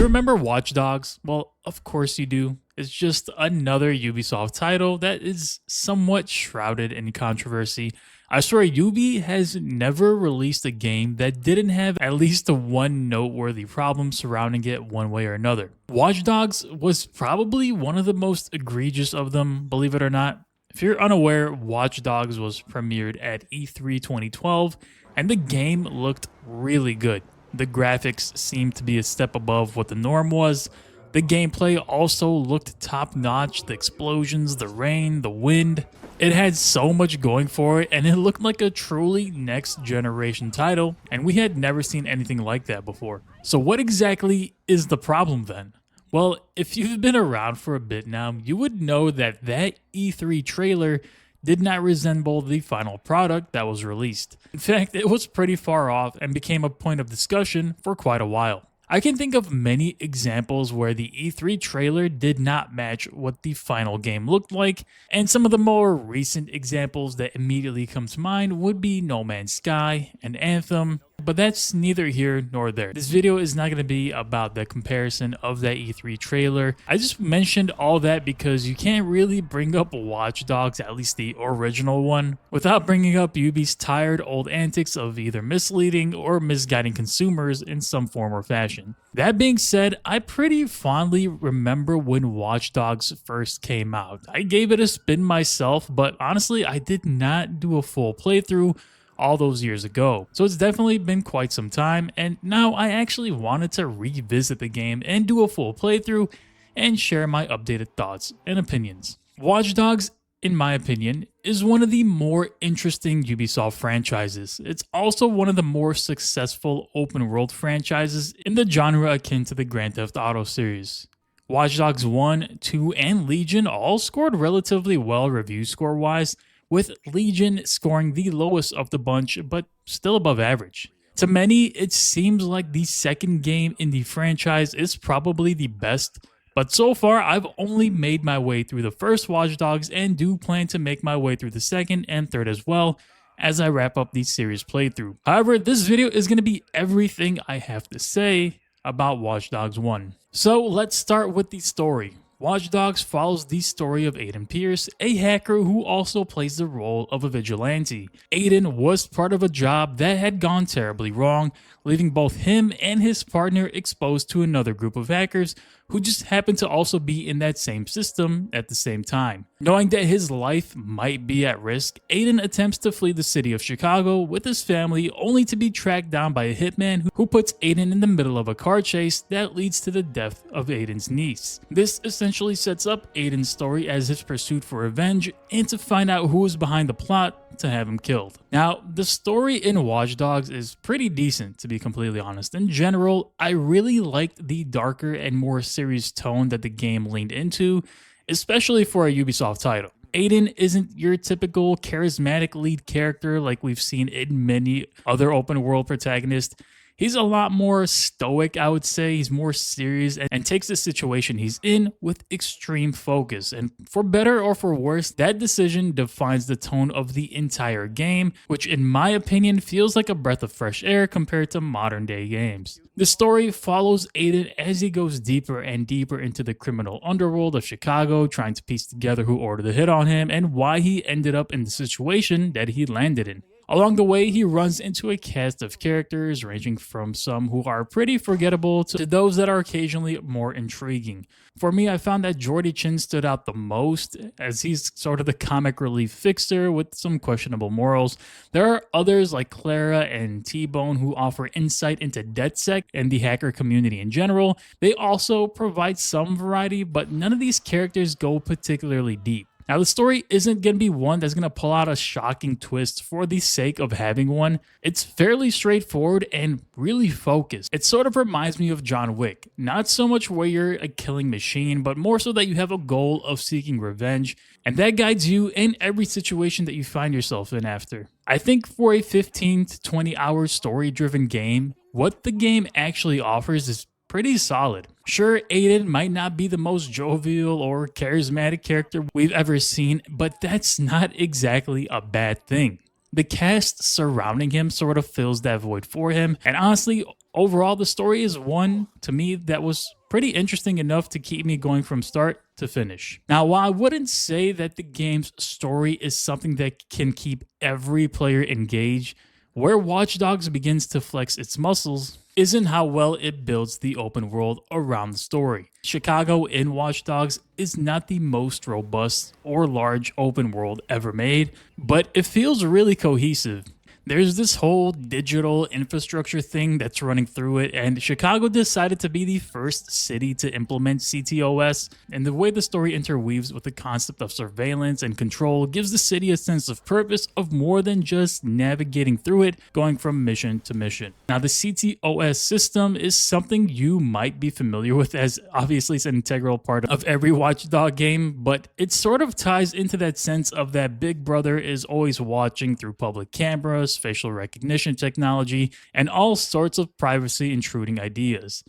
You remember Watch Dogs? Well, of course you do. It's just another Ubisoft title that is somewhat shrouded in controversy. I swear, Ubi has never released a game that didn't have at least one noteworthy problem surrounding it one way or another. Watch Dogs was probably one of the most egregious of them, believe it or not. If you're unaware, Watch Dogs was premiered at E3 2012, and the game looked really good. The graphics seemed to be a step above what the norm was. The gameplay also looked top notch. The explosions, the rain, the wind. It had so much going for it, and it looked like a truly next generation title, and we had never seen anything like that before. So what exactly is the problem then? Well, if you've been around for a bit now, you would know that E3 trailer did not resemble the final product that was released. In fact, it was pretty far off and became a point of discussion for quite a while. I can think of many examples where the E3 trailer did not match what the final game looked like, and some of the more recent examples that immediately come to mind would be No Man's Sky and Anthem, but that's neither here nor there. This video is not going to be about the comparison of that E3 trailer. I just mentioned all that because you can't really bring up Watch Dogs, at least the original one, without bringing up Ubi's tired old antics of either misleading or misguiding consumers in some form or fashion. That being said, I pretty fondly remember when Watch Dogs first came out. I gave it a spin myself, but honestly, I did not do a full playthrough all those years ago. So it's definitely been quite some time, and now I actually wanted to revisit the game and do a full playthrough and share my updated thoughts and opinions. Watch Dogs, in my opinion, is one of the more interesting Ubisoft franchises. It's also one of the more successful open world franchises in the genre akin to the Grand Theft Auto series. Watch Dogs 1, 2, and Legion all scored relatively well review score wise, with Legion scoring the lowest of the bunch, but still above average. To many, it seems like the second game in the franchise is probably the best, but so far I've only made my way through the first Watch Dogs and do plan to make my way through the second and third as well as I wrap up the series playthrough. However, this video is going to be everything I have to say about Watch Dogs 1. So let's start with the story. Watch Dogs follows the story of Aiden Pierce, a hacker who also plays the role of a vigilante. Aiden was part of a job that had gone terribly wrong, leaving both him and his partner exposed to another group of hackers who just happened to also be in that same system at the same time. Knowing that his life might be at risk, Aiden attempts to flee the city of Chicago with his family, only to be tracked down by a hitman who puts Aiden in the middle of a car chase that leads to the death of Aiden's niece. This essentially sets up Aiden's story as his pursuit for revenge and to find out who is behind the plot to have him killed. Now, the story in Watch Dogs is pretty decent, to be completely honest. In general, I really liked the darker and more serious tone that the game leaned into, especially for a Ubisoft title. Aiden isn't your typical charismatic lead character like we've seen in many other open world protagonists. He's a lot more stoic, I would say. He's more serious and takes the situation he's in with extreme focus. And for better or for worse, that decision defines the tone of the entire game, which in my opinion feels like a breath of fresh air compared to modern day games. The story follows Aiden as he goes deeper and deeper into the criminal underworld of Chicago, trying to piece together who ordered the hit on him and why he ended up in the situation that he landed in. Along the way, he runs into a cast of characters ranging from some who are pretty forgettable to those that are occasionally more intriguing. For me, I found that Jordy Chin stood out the most, as he's sort of the comic relief fixer with some questionable morals. There are others like Clara and T-Bone who offer insight into DedSec and the hacker community in general. They also provide some variety, but none of these characters go particularly deep. Now, the story isn't going to be one that's going to pull out a shocking twist for the sake of having one. It's fairly straightforward and really focused. It sort of reminds me of John Wick. Not so much where you're a killing machine, but more so that you have a goal of seeking revenge, and that guides you in every situation that you find yourself in after. I think for a 15 to 20 hour story-driven game, what the game actually offers is pretty solid. Sure, Aiden might not be the most jovial or charismatic character we've ever seen, but that's not exactly a bad thing. The cast surrounding him sort of fills that void for him. And honestly, overall, the story is one to me that was pretty interesting enough to keep me going from start to finish. Now, while I wouldn't say that the game's story is something that can keep every player engaged, where Watch Dogs begins to flex its muscles isn't how well it builds the open world around the story. Chicago in Watch Dogs is not the most robust or large open world ever made, but it feels really cohesive. There's this whole digital infrastructure thing that's running through it, and Chicago decided to be the first city to implement CTOS, and the way the story interweaves with the concept of surveillance and control gives the city a sense of purpose of more than just navigating through it, going from mission to mission. Now, the CTOS system is something you might be familiar with, as obviously it's an integral part of every Watchdog game, but it sort of ties into that sense of that Big Brother is always watching through public cameras, facial recognition technology, and all sorts of privacy intruding ideas.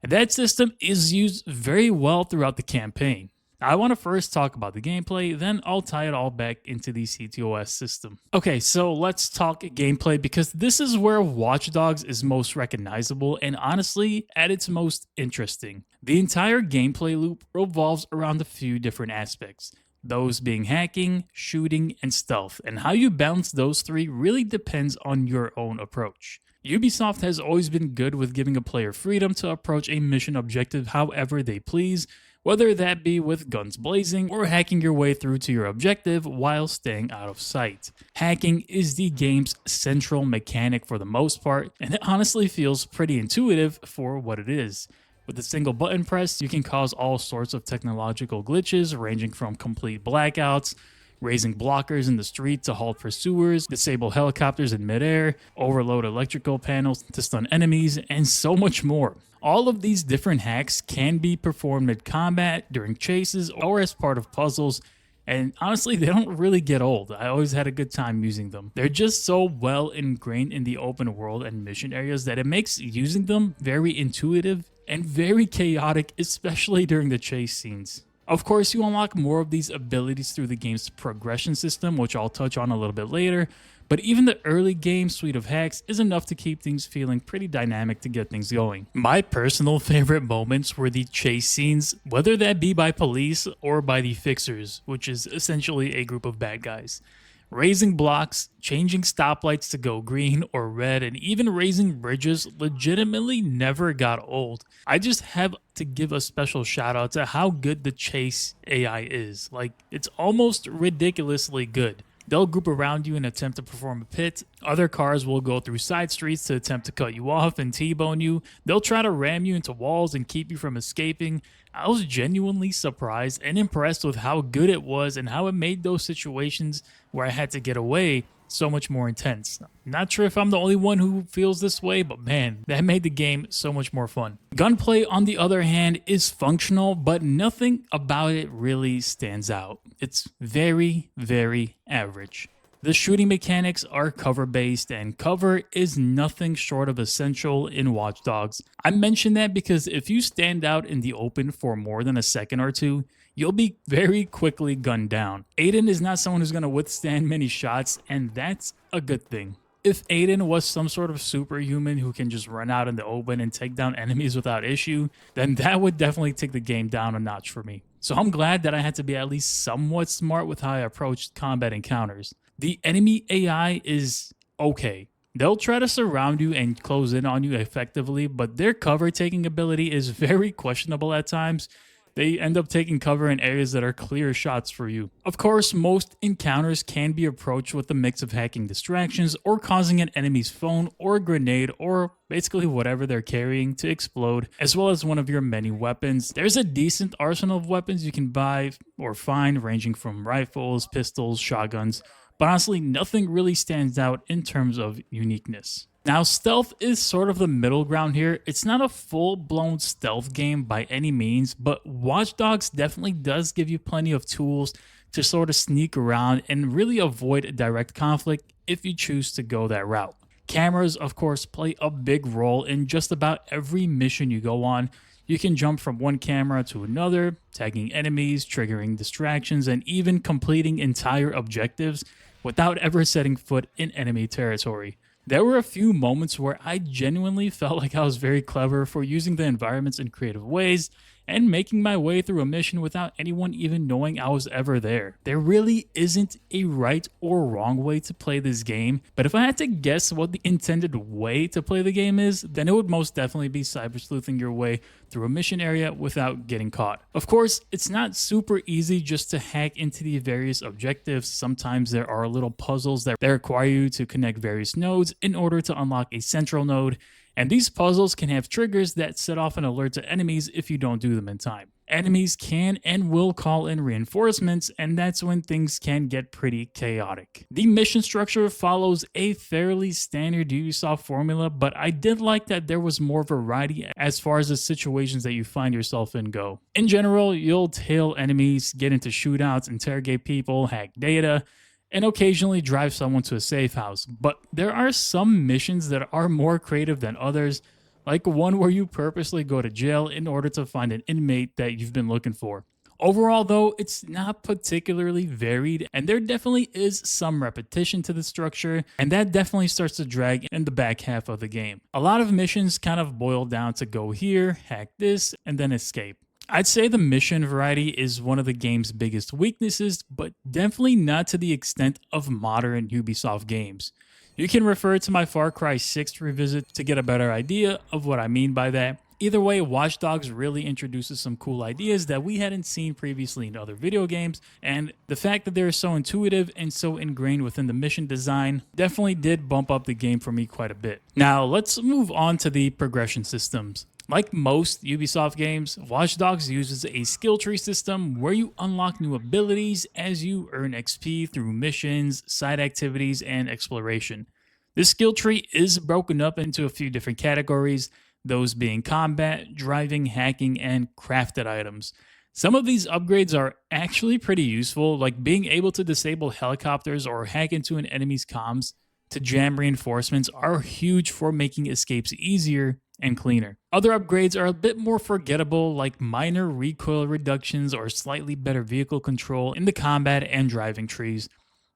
And that system is used very well throughout the campaign. I want to first talk about the gameplay, then I'll tie it all back into the CTOS system. Okay, so let's talk gameplay because this is where Watch Dogs is most recognizable and honestly at its most interesting. The entire gameplay loop revolves around a few different aspects. Those being hacking, shooting, and stealth, and how you balance those three really depends on your own approach. Ubisoft has always been good with giving a player freedom to approach a mission objective however they please, whether that be with guns blazing or hacking your way through to your objective while staying out of sight. Hacking is the game's central mechanic for the most part, and it honestly feels pretty intuitive for what it is. With a single button press, you can cause all sorts of technological glitches, ranging from complete blackouts, raising blockers in the street to halt pursuers, disable helicopters in midair, overload electrical panels to stun enemies, and so much more. All of these different hacks can be performed mid-combat, during chases, or as part of puzzles, and honestly, they don't really get old. I always had a good time using them. They're just so well ingrained in the open world and mission areas that it makes using them very intuitive and very chaotic, especially during the chase scenes. Of course, you unlock more of these abilities through the game's progression system, which I'll touch on a little bit later, but even the early game suite of hacks is enough to keep things feeling pretty dynamic to get things going. My personal favorite moments were the chase scenes, whether that be by police or by the Fixers, which is essentially a group of bad guys. Raising blocks, changing stoplights to go green or red, and even raising bridges legitimately never got old. I just have to give a special shout out to how good the chase AI is. Like, it's almost ridiculously good. They'll group around you and attempt to perform a pit. Other cars will go through side streets to attempt to cut you off and T-bone you. They'll try to ram you into walls and keep you from escaping. I was genuinely surprised and impressed with how good it was and how it made those situations where I had to get away so much more intense. Not sure if I'm the only one who feels this way, but man, that made the game so much more fun. Gunplay, on the other hand, is functional, but nothing about it really stands out. It's very, very average. The shooting mechanics are cover-based, and cover is nothing short of essential in Watch Dogs. I mention that because if you stand out in the open for more than a second or two, you'll be very quickly gunned down. Aiden is not someone who's going to withstand many shots, and that's a good thing. If Aiden was some sort of superhuman who can just run out in the open and take down enemies without issue, then that would definitely take the game down a notch for me. So I'm glad that I had to be at least somewhat smart with how I approached combat encounters. The enemy AI is okay. They'll try to surround you and close in on you effectively, but their cover taking ability is very questionable at times. They end up taking cover in areas that are clear shots for you. Of course, most encounters can be approached with a mix of hacking distractions or causing an enemy's phone or grenade or basically whatever they're carrying to explode, as well as one of your many weapons. There's a decent arsenal of weapons you can buy or find, ranging from rifles, pistols, shotguns, but honestly, nothing really stands out in terms of uniqueness. Now, stealth is sort of the middle ground here. It's not a full-blown stealth game by any means, but Watch Dogs definitely does give you plenty of tools to sort of sneak around and really avoid direct conflict if you choose to go that route. Cameras, of course, play a big role in just about every mission you go on. You can jump from one camera to another, tagging enemies, triggering distractions, and even completing entire objectives. without ever setting foot in enemy territory. There were a few moments where I genuinely felt like I was very clever for using the environments in creative ways and making my way through a mission without anyone even knowing I was ever there. There really isn't a right or wrong way to play this game, but if I had to guess what the intended way to play the game is, then it would most definitely be cyber sleuthing your way through a mission area without getting caught. Of course, it's not super easy just to hack into the various objectives. Sometimes there are little puzzles that require you to connect various nodes in order to unlock a central node, and these puzzles can have triggers that set off an alert to enemies if you don't do them in time. Enemies can and will call in reinforcements, and that's when things can get pretty chaotic. The mission structure follows a fairly standard Ubisoft formula, but I did like that there was more variety as far as the situations that you find yourself in go. In general, you'll tail enemies, get into shootouts, interrogate people, hack data, and occasionally drive someone to a safe house. But there are some missions that are more creative than others, like one where you purposely go to jail in order to find an inmate that you've been looking for. Overall, though, it's not particularly varied, and there definitely is some repetition to the structure, and that definitely starts to drag in the back half of the game. A lot of missions kind of boil down to go here, hack this, and then escape. I'd say the mission variety is one of the game's biggest weaknesses, but definitely not to the extent of modern Ubisoft games. You can refer to my Far Cry 6 revisit to get a better idea of what I mean by that. Either way, Watch Dogs really introduces some cool ideas that we hadn't seen previously in other video games, and the fact that they're so intuitive and so ingrained within the mission design definitely did bump up the game for me quite a bit. Now, let's move on to the progression systems. Like most Ubisoft games, Watch Dogs uses a skill tree system where you unlock new abilities as you earn XP through missions, side activities, and exploration. This skill tree is broken up into a few different categories, those being combat, driving, hacking, and crafted items. Some of these upgrades are actually pretty useful, like being able to disable helicopters or hack into an enemy's comms to jam reinforcements are huge for making escapes easier and cleaner. Other upgrades are a bit more forgettable, like minor recoil reductions or slightly better vehicle control in the combat and driving trees.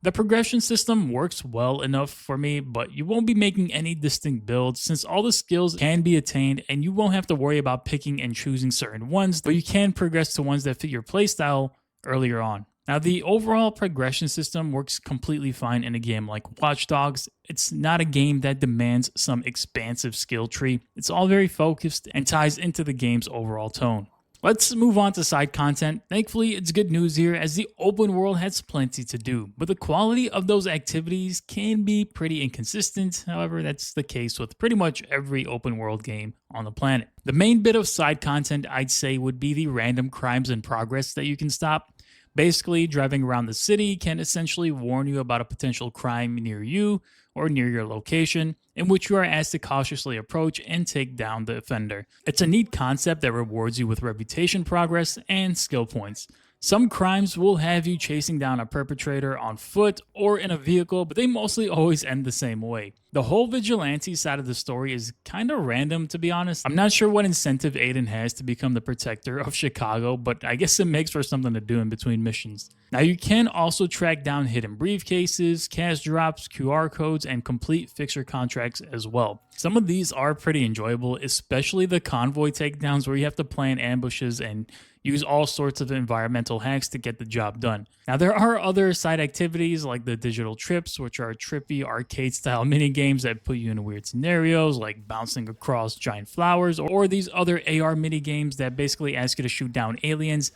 The progression system works well enough for me, but you won't be making any distinct builds since all the skills can be attained and you won't have to worry about picking and choosing certain ones, but you can progress to ones that fit your playstyle earlier on. Now, the overall progression system works completely fine in a game like Watch Dogs. It's not a game that demands some expansive skill tree. It's all very focused and ties into the game's overall tone. Let's move on to side content. Thankfully, it's good news here as the open world has plenty to do, but the quality of those activities can be pretty inconsistent. However, that's the case with pretty much every open world game on the planet. The main bit of side content I'd say would be the random crimes in progress that you can stop. Basically, driving around the city can essentially warn you about a potential crime near you or near your location, in which you are asked to cautiously approach and take down the offender. It's a neat concept that rewards you with reputation progress and skill points. Some crimes will have you chasing down a perpetrator on foot or in a vehicle, but they mostly always end the same way. The whole vigilante side of the story is kind of random, to be honest. I'm not sure what incentive Aiden has to become the protector of Chicago, but I guess it makes for something to do in between missions. Now, you can also track down hidden briefcases, cash drops, QR codes, and complete fixer contracts as well. Some of these are pretty enjoyable, especially the convoy takedowns where you have to plan ambushes and use all sorts of environmental hacks to get the job done. Now, there are other side activities like the digital trips, which are trippy arcade-style minigames that put you in weird scenarios like bouncing across giant flowers, or these other AR minigames that basically ask you to shoot down aliens.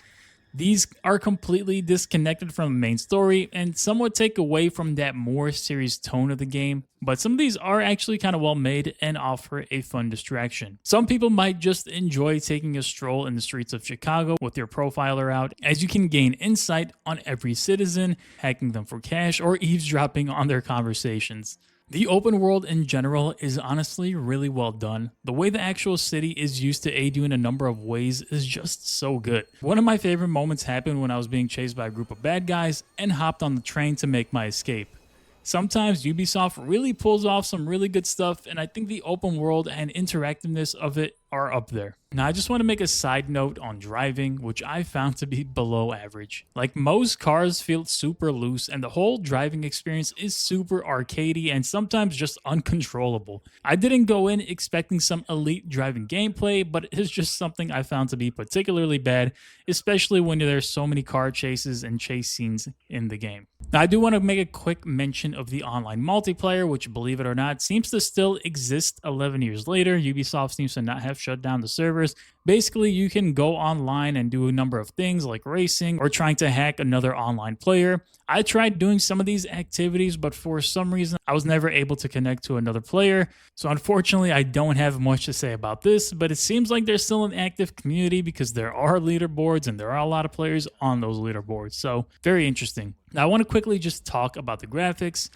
These are completely disconnected from the main story and somewhat take away from that more serious tone of the game, but some of these are actually kind of well made and offer a fun distraction. Some people might just enjoy taking a stroll in the streets of Chicago with your profiler out, as you can gain insight on every citizen, hacking them for cash, or eavesdropping on their conversations. The open world in general is honestly really well done. The way the actual city is used to aid you in a number of ways is just so good. One of my favorite moments happened when I was being chased by a group of bad guys and hopped on the train to make my escape. Sometimes Ubisoft really pulls off some really good stuff, and I think the open world and interactiveness of it are up there. Now, I just want to make a side note on driving, which I found to be below average. Like, most cars feel super loose, and the whole driving experience is super arcadey and sometimes just uncontrollable. I didn't go in expecting some elite driving gameplay, but it's just something I found to be particularly bad, especially when there's so many car chases and chase scenes in the game. Now, I do want to make a quick mention of the online multiplayer, which, believe it or not, seems to still exist 11 years later. Ubisoft seems to not have shut down the servers. Basically, you can go online and do a number of things like racing or trying to hack another online player. I tried doing some of these activities, but for some reason, I was never able to connect to another player. So unfortunately, I don't have much to say about this, but it seems like there's still an active community because there are leaderboards and there are a lot of players on those leaderboards. So very interesting. Now, I want to quickly just talk about the graphics,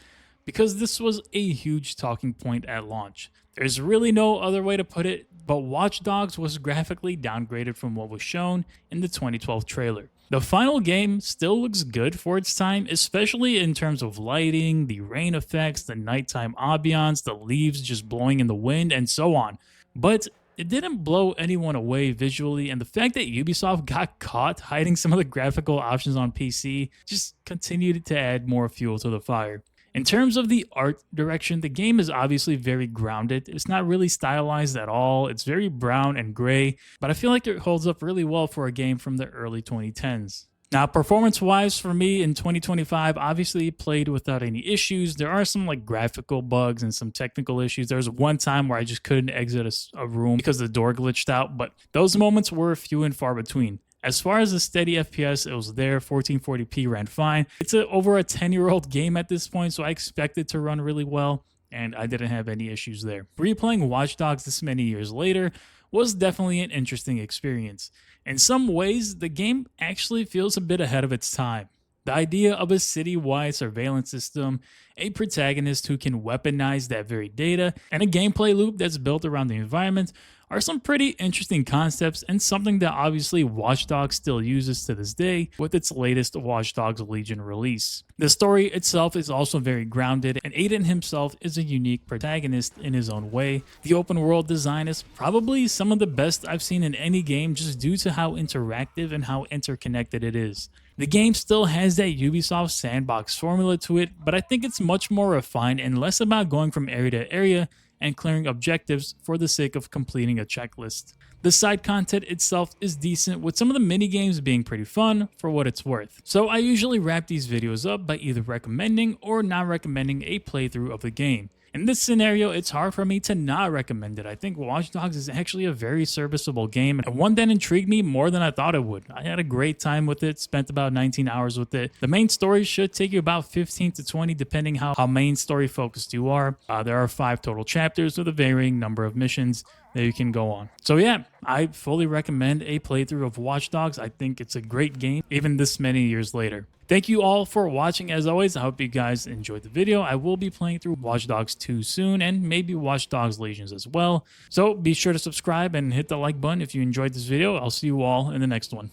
because this was a huge talking point at launch. There's really no other way to put it, but Watch Dogs was graphically downgraded from what was shown in the 2012 trailer. The final game still looks good for its time, especially in terms of lighting, the rain effects, the nighttime ambiance, the leaves just blowing in the wind, and so on. But it didn't blow anyone away visually, and the fact that Ubisoft got caught hiding some of the graphical options on PC just continued to add more fuel to the fire. In terms of the art direction, the game is obviously very grounded. It's not really stylized at all. It's very brown and gray, but I feel like it holds up really well for a game from the early 2010s. Now, performance-wise for me in 2025, obviously played without any issues. There are some like graphical bugs and some technical issues. There was one time where I just couldn't exit a room because the door glitched out, but those moments were few and far between. As far as the steady FPS, it was there. 1440p ran fine. It's over a 10-year-old game at this point, so I expect it to run really well, and I didn't have any issues there. Replaying Watch Dogs this many years later was definitely an interesting experience. In some ways, the game actually feels a bit ahead of its time. The idea of a city-wide surveillance system, a protagonist who can weaponize that very data, and a gameplay loop that's built around the environment are some pretty interesting concepts, and something that obviously Watch Dogs still uses to this day with its latest Watch Dogs Legion release. The story itself is also very grounded, and Aiden himself is a unique protagonist in his own way. The open world design is probably some of the best I've seen in any game, just due to how interactive and how interconnected it is. The game still has that Ubisoft sandbox formula to it, but I think it's much more refined and less about going from area to area and clearing objectives for the sake of completing a checklist. The side content itself is decent, with some of the mini games being pretty fun for what it's worth. So I usually wrap these videos up by either recommending or not recommending a playthrough of the game. In this scenario, it's hard for me to not recommend it. I think Watch Dogs is actually a very serviceable game, and one that intrigued me more than I thought it would. I had a great time with it, spent about 19 hours with it. The main story should take you about 15 to 20 depending how main story focused you are. There are 5 total chapters with a varying number of missions that you can go on. So yeah, I fully recommend a playthrough of Watch Dogs. I think it's a great game, even this many years later. Thank you all for watching. As always, I hope you guys enjoyed the video. I will be playing through Watch Dogs 2 soon, and maybe Watch Dogs Legions as well. So be sure to subscribe and hit the like button if you enjoyed this video. I'll see you all in the next one.